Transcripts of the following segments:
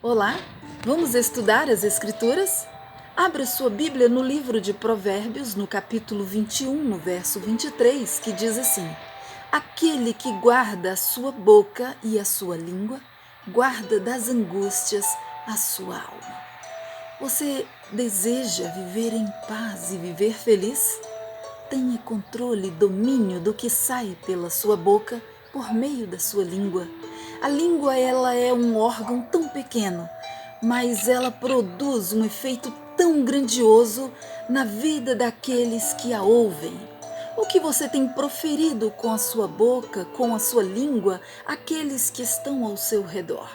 Olá, vamos estudar as Escrituras? Abra sua Bíblia no livro de Provérbios, no capítulo 21, no verso 23, que diz assim: Aquele que guarda a sua boca e a sua língua, guarda das angústias a sua alma. Você deseja viver em paz e viver feliz? Tenha controle e domínio do que sai pela sua boca por meio da sua língua. A língua, ela é um órgão tão pequeno, mas ela produz um efeito tão grandioso na vida daqueles que a ouvem. O que você tem proferido com a sua boca, com a sua língua, àqueles que estão ao seu redor?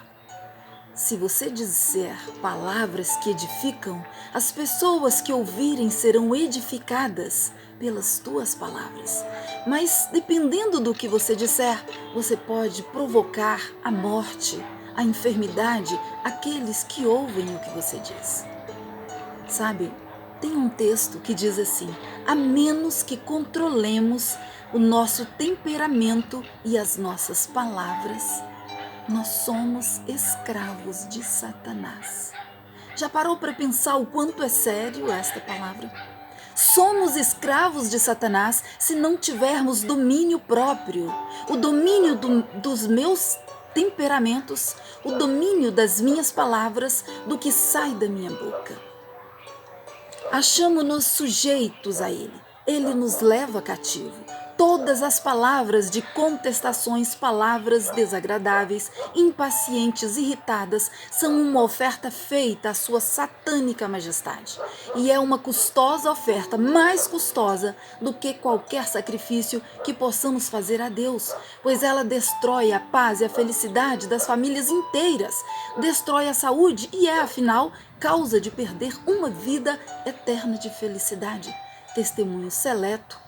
Se você disser palavras que edificam, as pessoas que ouvirem serão edificadas pelas tuas palavras. Mas dependendo do que você disser, você pode provocar a morte, a enfermidade, àqueles que ouvem o que você diz. Sabe, tem um texto que diz assim: a menos que controlemos o nosso temperamento e as nossas palavras, nós somos escravos de Satanás. Já parou para pensar o quanto é sério esta palavra? Somos escravos de Satanás se não tivermos domínio próprio, o domínio dos meus temperamentos, o domínio das minhas palavras, do que sai da minha boca. Achamo-nos sujeitos a ele. Ele nos leva cativo. Todas as palavras de contestações, palavras desagradáveis, impacientes, irritadas, são uma oferta feita à sua satânica majestade. E é uma custosa oferta, mais custosa do que qualquer sacrifício que possamos fazer a Deus, pois ela destrói a paz e a felicidade das famílias inteiras, destrói a saúde e é, afinal, causa de perder uma vida eterna de felicidade. Testemunho Seleto,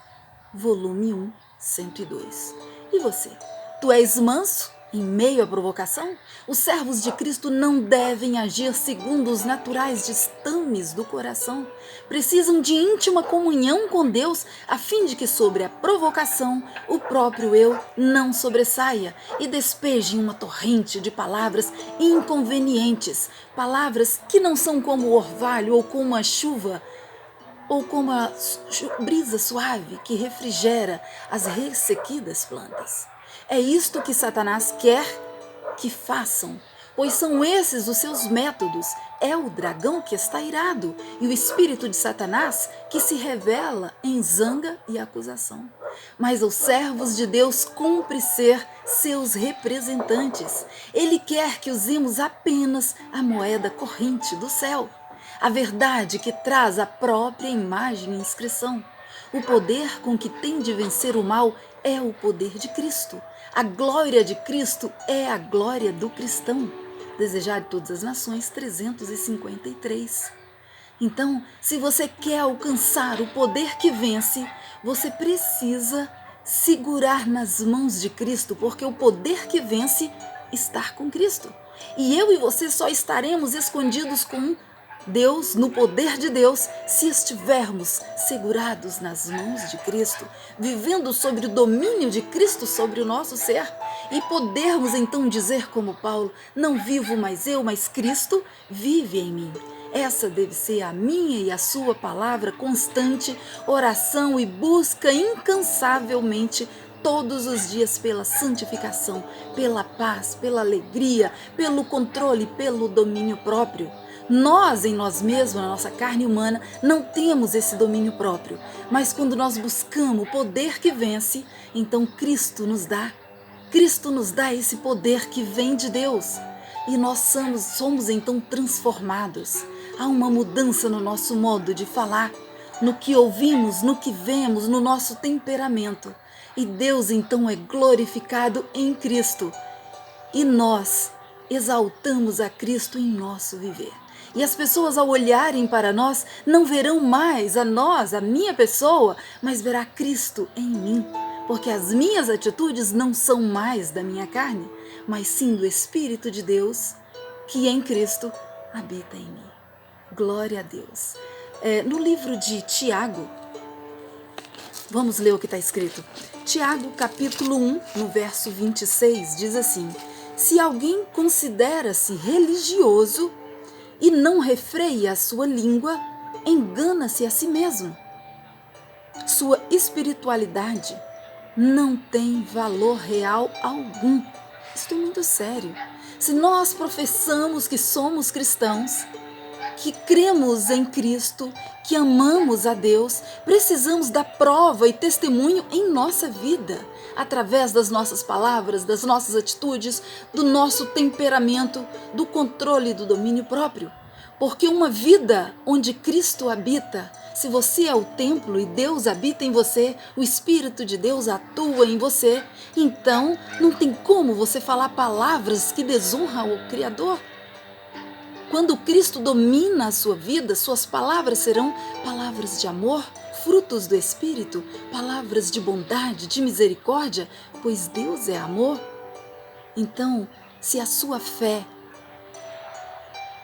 volume 1, 102. E você? Tu és manso em meio à provocação? Os servos de Cristo não devem agir segundo os naturais ditames do coração. Precisam de íntima comunhão com Deus, a fim de que sobre a provocação o próprio eu não sobressaia e despeje uma torrente de palavras inconvenientes, palavras que não são como o orvalho ou como a chuva, ou como a brisa suave que refrigera as ressequidas plantas. É isto que Satanás quer que façam, pois são esses os seus métodos. É o dragão que está irado e o espírito de Satanás que se revela em zanga e acusação. Mas aos servos de Deus cumpre ser seus representantes. Ele quer que usemos apenas a moeda corrente do céu, a verdade que traz a própria imagem e inscrição. O poder com que tem de vencer o mal é o poder de Cristo. A glória de Cristo é a glória do cristão. Desejar de todas as nações, 353. Então, se você quer alcançar o poder que vence, você precisa segurar nas mãos de Cristo, porque o poder que vence está com Cristo. E eu e você só estaremos escondidos com Deus, no poder de Deus, se estivermos segurados nas mãos de Cristo, vivendo sobre o domínio de Cristo sobre o nosso ser, e podermos então dizer como Paulo: não vivo mais eu, mas Cristo vive em mim. Essa deve ser a minha e a sua palavra constante, oração e busca incansavelmente todos os dias pela santificação, pela paz, pela alegria, pelo controle, pelo domínio próprio. Nós, em nós mesmos, na nossa carne humana, não temos esse domínio próprio, mas quando nós buscamos o poder que vence, então Cristo nos dá esse poder que vem de Deus, e nós somos então transformados. Há uma mudança no nosso modo de falar, no que ouvimos, no que vemos, no nosso temperamento, e Deus então é glorificado em Cristo, e nós exaltamos a Cristo em nosso viver. E as pessoas, ao olharem para nós, não verão mais a nós, a minha pessoa, mas verá Cristo em mim, porque as minhas atitudes não são mais da minha carne, mas sim do Espírito de Deus, que em Cristo habita em mim. Glória a Deus. No livro de Tiago, vamos ler o que está escrito. Tiago, capítulo 1, no verso 26, diz assim: Se alguém considera-se religioso e não refreia a sua língua, engana-se a si mesmo. Sua espiritualidade não tem valor real algum. Estou muito sério. Se nós professamos que somos cristãos, que cremos em Cristo, que amamos a Deus, precisamos da prova e testemunho em nossa vida, através das nossas palavras, das nossas atitudes, do nosso temperamento, do controle e do domínio próprio. Porque uma vida onde Cristo habita, se você é o templo e Deus habita em você, o Espírito de Deus atua em você, então não tem como você falar palavras que desonram o Criador. Quando Cristo domina a sua vida, suas palavras serão palavras de amor, frutos do Espírito, palavras de bondade, de misericórdia, pois Deus é amor. Então, se a sua fé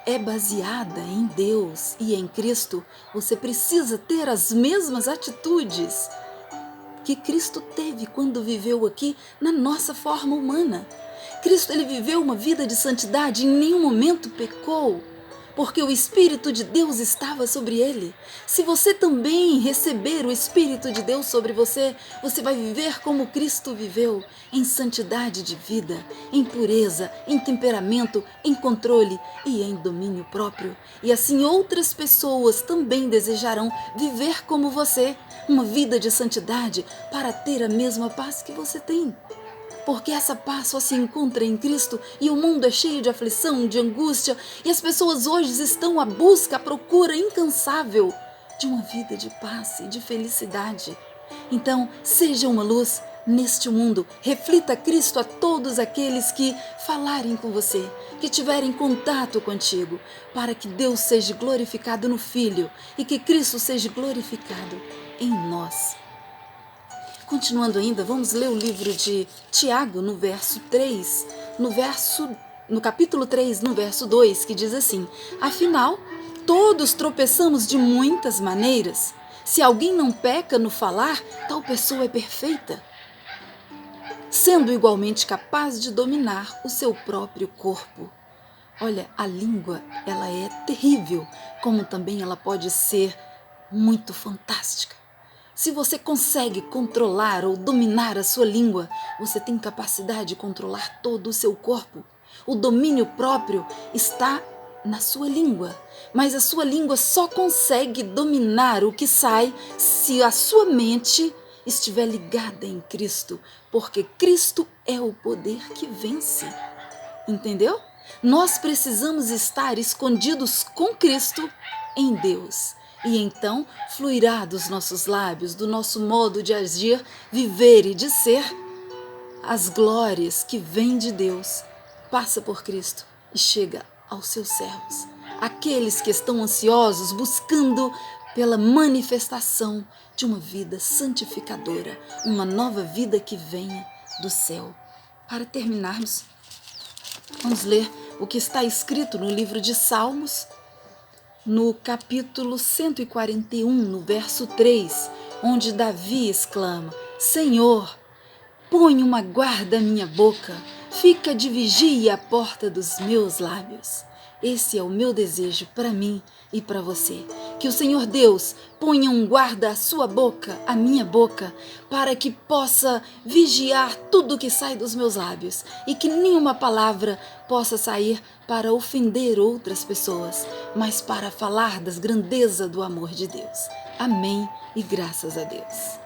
é baseada em Deus e em Cristo, você precisa ter as mesmas atitudes que Cristo teve quando viveu aqui na nossa forma humana. Cristo, ele viveu uma vida de santidade, em nenhum momento pecou, porque o Espírito de Deus estava sobre ele. Se você também receber o Espírito de Deus sobre você, você vai viver como Cristo viveu, em santidade de vida, em pureza, em temperamento, em controle e em domínio próprio. E assim outras pessoas também desejarão viver como você, uma vida de santidade, para ter a mesma paz que você tem. Porque essa paz só se encontra em Cristo e o mundo é cheio de aflição, de angústia, e as pessoas hoje estão à busca, à procura incansável de uma vida de paz e de felicidade. Então, seja uma luz neste mundo, reflita Cristo a todos aqueles que falarem com você, que tiverem contato contigo, para que Deus seja glorificado no Filho e que Cristo seja glorificado em nós. Continuando ainda, vamos ler o livro de Tiago no verso 3, no capítulo 3, no verso 2, que diz assim: afinal, todos tropeçamos de muitas maneiras. Se alguém não peca no falar, tal pessoa é perfeita, sendo igualmente capaz de dominar o seu próprio corpo. Olha, a língua, ela é terrível, como também ela pode ser muito fantástica. Se você consegue controlar ou dominar a sua língua, você tem capacidade de controlar todo o seu corpo. O domínio próprio está na sua língua, mas a sua língua só consegue dominar o que sai se a sua mente estiver ligada em Cristo, porque Cristo é o poder que vence. Entendeu? Nós precisamos estar escondidos com Cristo em Deus. E então fluirá dos nossos lábios, do nosso modo de agir, viver e de ser, as glórias que vêm de Deus, passa por Cristo e chega aos seus servos. Aqueles que estão ansiosos, buscando pela manifestação de uma vida santificadora, uma nova vida que venha do céu. Para terminarmos, vamos ler o que está escrito no livro de Salmos, no capítulo 141, no verso 3, onde Davi exclama: Senhor, põe uma guarda à minha boca, fica de vigia à porta dos meus lábios. Esse é o meu desejo para mim e para você. Que o Senhor Deus ponha um guarda à sua boca, à minha boca, para que possa vigiar tudo que sai dos meus lábios e que nenhuma palavra possa sair para ofender outras pessoas, mas para falar das grandezas do amor de Deus. Amém e graças a Deus.